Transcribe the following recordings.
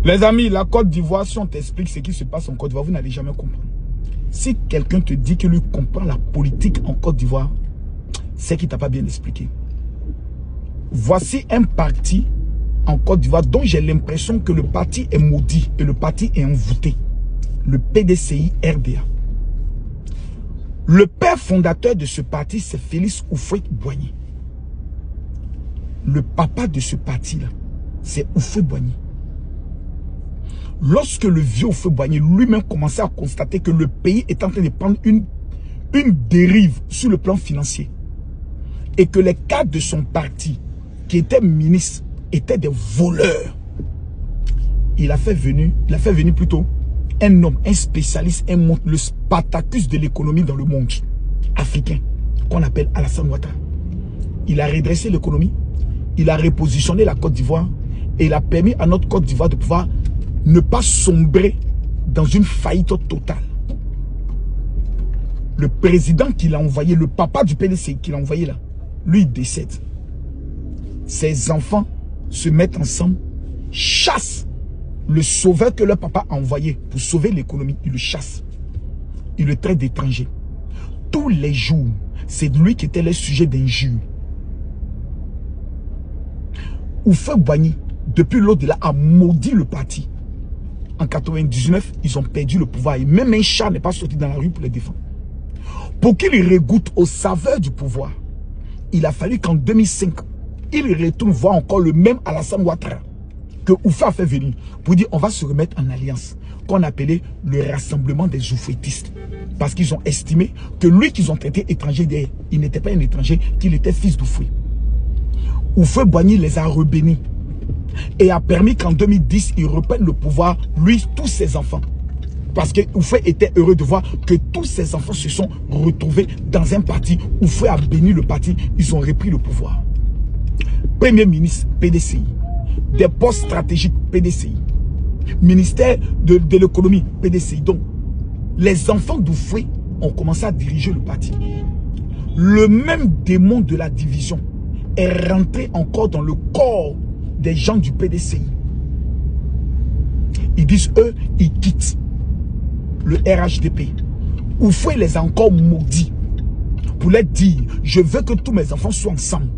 Les amis, la Côte d'Ivoire, si on t'explique ce qui se passe en Côte d'Ivoire, vous n'allez jamais comprendre. Si quelqu'un te dit que lui comprend la politique en Côte d'Ivoire, c'est qu'il ne t'a pas bien expliqué. Voici un parti en Côte d'Ivoire dont j'ai l'impression que le parti est maudit et le parti est envoûté. Le PDCI RDA. Le père fondateur de ce parti, c'est Félix Houphouët-Boigny. Le papa de ce parti-là, c'est Houphouët-Boigny. Lorsque le vieux Houphouët-Boigny lui-même commençait à constater que le pays est en train de prendre une dérive sur le plan financier et que les cadres de son parti, qui étaient ministres, étaient des voleurs, il a fait venir plutôt un homme, un spécialiste, le Spartacus de l'économie dans le monde africain, qu'on appelle Alassane Ouattara. Il a redressé l'économie, il a repositionné la Côte d'Ivoire et il a permis à notre Côte d'Ivoire de pouvoir ne pas sombrer dans une faillite totale. Le président qu'il a envoyé, le papa du PDC qu'il a envoyé là, lui il décède. Ses enfants se mettent ensemble, chassent le sauveur que leur papa a envoyé pour sauver l'économie. Il le chasse. Il le traite d'étranger. Tous les jours, c'est lui qui était le sujet d'injures. Houphouët-Boigny, depuis l'au-delà, a maudit le parti. En 99, ils ont perdu le pouvoir. Et même un chat n'est pas sorti dans la rue pour les défendre. Pour qu'il regoute aux saveurs du pouvoir, il a fallu qu'en 2005, il retourne voir encore le même Alassane Ouattara que Houphouët a fait venir pour dire on va se remettre en alliance, qu'on appelait le rassemblement des Houphouëtistes. Parce qu'ils ont estimé que lui qu'ils ont traité étranger derrière, il n'était pas un étranger, qu'il était fils d'Houphouët. Houphouët-Boigny les a rebénis et a permis qu'en 2010, il reprenne le pouvoir, lui, tous ses enfants. Parce que Houphouët était heureux de voir que tous ses enfants se sont retrouvés dans un parti. Houphouët a béni le parti, ils ont repris le pouvoir. Premier ministre, PDCI. Des postes stratégiques, PDCI. Ministère de l'économie, PDCI. Donc, les enfants d'Houphouët ont commencé à diriger le parti. Le même démon de la division est rentré encore dans le corps des gens du PDCI. Ils disent, eux, ils quittent le RHDP. Houphouët les a encore maudits pour leur dire, je veux que tous mes enfants soient ensemble.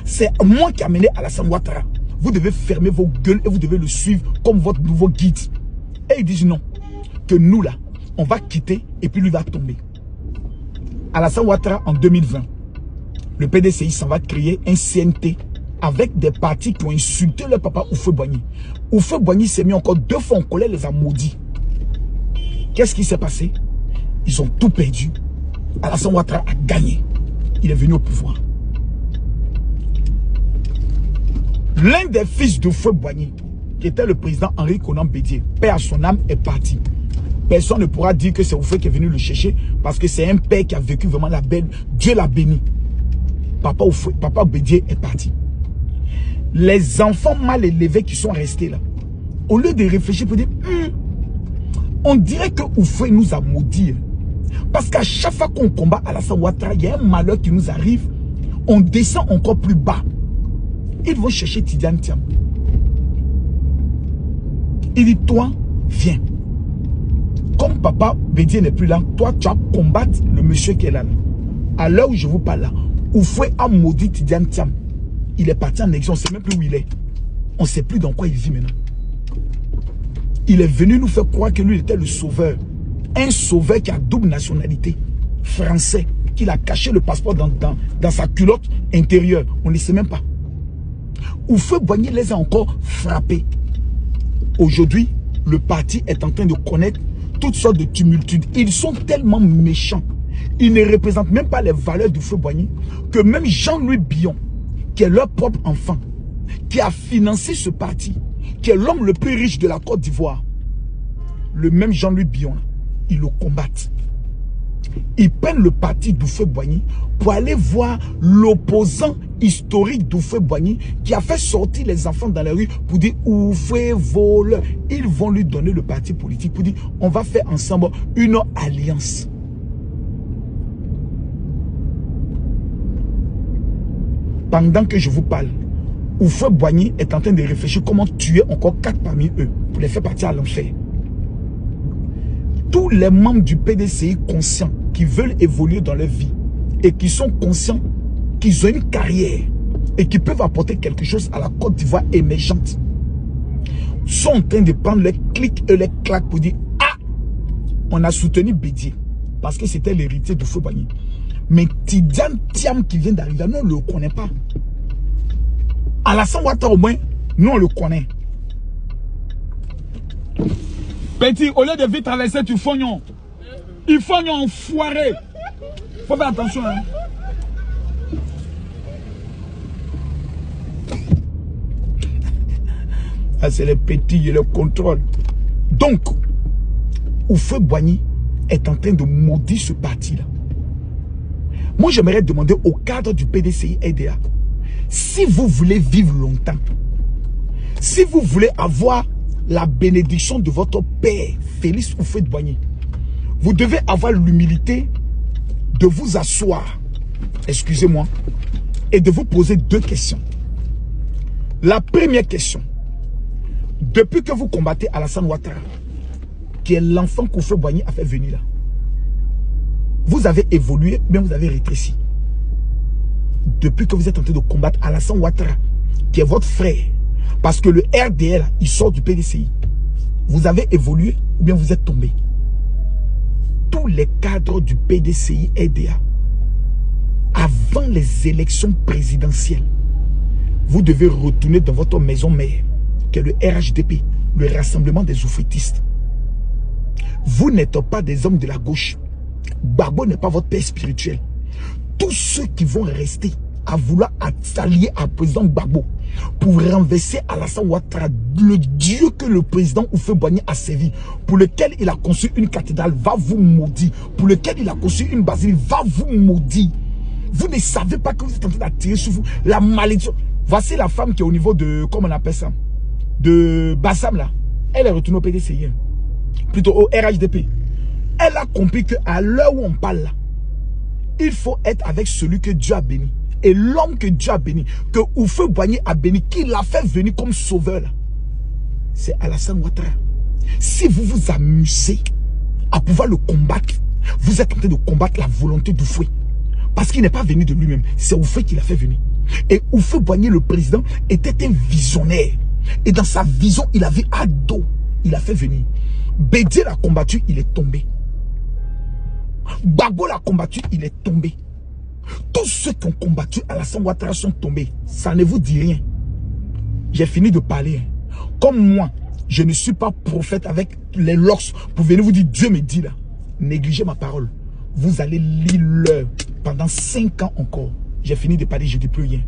C'est moi qui ai amené Alassane Ouattara. Vous devez fermer vos gueules et vous devez le suivre comme votre nouveau guide. Et ils disent non, que nous là, on va quitter et puis lui va tomber. Alassane Ouattara en 2020, le PDCI s'en va créer un CNT avec des partis qui ont insulté leur papa Houphouët-Boigny. Houphouët-Boigny s'est mis encore 2 fois en colère, les a maudits. Qu'est-ce qui s'est passé? Ils ont tout perdu. Alassane Ouattara a gagné. Il est venu au pouvoir. L'un des fils de Houphouët-Boigny, qui était le président Henri Konan Bédié, paix à son âme, est parti. Personne ne pourra dire que c'est Houphouët qui est venu le chercher parce que c'est un père qui a vécu vraiment la belle. Dieu l'a béni. Papa Bédié est parti. Les enfants mal élevés qui sont restés là, au lieu de réfléchir pour dire, on dirait que Houphouët nous a maudits. Parce qu'à chaque fois qu'on combat Alassane Ouattara, il y a un malheur qui nous arrive, on descend encore plus bas. Ils vont chercher Tidjane Thiam. Il dit, toi, viens. Comme papa Bédié n'est plus là, toi, tu vas combattre le monsieur qui est là. À l'heure où je vous parle là, Houphouët a maudit Tidjane Thiam. Il est parti en exil, on ne sait même plus où il est. On ne sait plus dans quoi il vit maintenant. Il est venu nous faire croire que lui était le sauveur. Un sauveur qui a double nationalité. Français. Qu'il a caché le passeport dans sa culotte intérieure. On ne sait même pas. Houphouët-Boigny les a encore frappés. Aujourd'hui, le parti est en train de connaître toutes sortes de tumultudes. Ils sont tellement méchants. Ils ne représentent même pas les valeurs d'Houphouët-Boigny que même Jean-Louis Billon, qui est leur propre enfant, qui a financé ce parti, qui est l'homme le plus riche de la Côte d'Ivoire, le même Jean-Louis Billon, ils le combattent. Ils prennent le parti d'Houphouët-Boigny pour aller voir l'opposant historique d'Houphouët-Boigny qui a fait sortir les enfants dans la rue pour dire Houphouët vole. Ils vont lui donner le parti politique pour dire on va faire ensemble une alliance. Pendant que je vous parle, Oufoué Boigny est en train de réfléchir comment tuer encore 4 parmi eux pour les faire partir à l'enfer. Tous les membres du PDCI conscients qui veulent évoluer dans leur vie et qui sont conscients qu'ils ont une carrière et qui peuvent apporter quelque chose à la Côte d'Ivoire émergente sont en train de prendre les clics et les claques pour dire « Ah, on a soutenu Bédié parce que c'était l'héritier de Oufoué Boigny. » Mais Tidiane Thiam qui vient d'arriver, nous on ne le connaît pas. Alassane Ouattara au moins, nous on le connaît. Petit, au lieu de vite traverser, tu fognon. Il fognon enfoiré. Faut faire attention. Hein. Ah, c'est les petits et le contrôle. Donc, Oufoué Boigny est en train de maudire ce parti-là. Moi, j'aimerais demander au cadre du PDCI EDA, si vous voulez vivre longtemps, si vous voulez avoir la bénédiction de votre père, Félix Houphouët-Boigny, vous devez avoir l'humilité de vous asseoir, excusez-moi, et de vous poser 2 questions. La première question, depuis que vous combattez Alassane Ouattara, qui est l'enfant qu'Houphouët-Boigny a fait venir là, vous avez évolué, bien vous avez rétréci. Depuis que vous êtes en train de combattre Alassane Ouattara, qui est votre frère, parce que le RDL, il sort du PDCI, vous avez évolué ou bien vous êtes tombé. Tous les cadres du PDCI RDA, avant les élections présidentielles, vous devez retourner dans votre maison mère, qui est le RHDP, le Rassemblement des Oufouettistes. Vous n'êtes pas des hommes de la gauche. Gbagbo n'est pas votre père spirituel. Tous ceux qui vont rester à vouloir s'allier à président Gbagbo pour renverser Alassane Ouattara, le Dieu que le président Houphouët-Boigny a servi, pour lequel il a conçu une cathédrale, va vous maudire. Pour lequel il a conçu une basilique, va vous maudire. Vous ne savez pas que vous êtes en train d'attirer sur vous la malédiction. Voici la femme qui est au niveau de, comment on appelle ça, de Bassam là. Elle est retournée au PDCI, plutôt au RHDP. Elle a compris qu'à l'heure où on parle là, il faut être avec celui que Dieu a béni. Et l'homme que Dieu a béni, que Houphouët-Boigny a béni, qui l'a fait venir comme sauveur, c'est Alassane Ouattara. Si vous vous amusez à pouvoir le combattre, vous êtes en train de combattre la volonté d'Houphouët. Parce qu'il n'est pas venu de lui-même, c'est Houphouët qui l'a fait venir. Et Houphouët-Boigny, le président, était un visionnaire. Et dans sa vision, il avait ado. Il a fait venir. Bédié l'a combattu, il est tombé. Gbagbo l'a combattu, il est tombé. Tous ceux qui ont combattu Alassane Ouattara sont tombés. Ça ne vous dit rien. J'ai fini de parler. Comme moi, je ne suis pas prophète avec les lors pour venir vous dire Dieu me dit là. Négligez ma parole. Vous allez lire l'heure pendant 5 ans encore. J'ai fini de parler, je ne dis plus rien.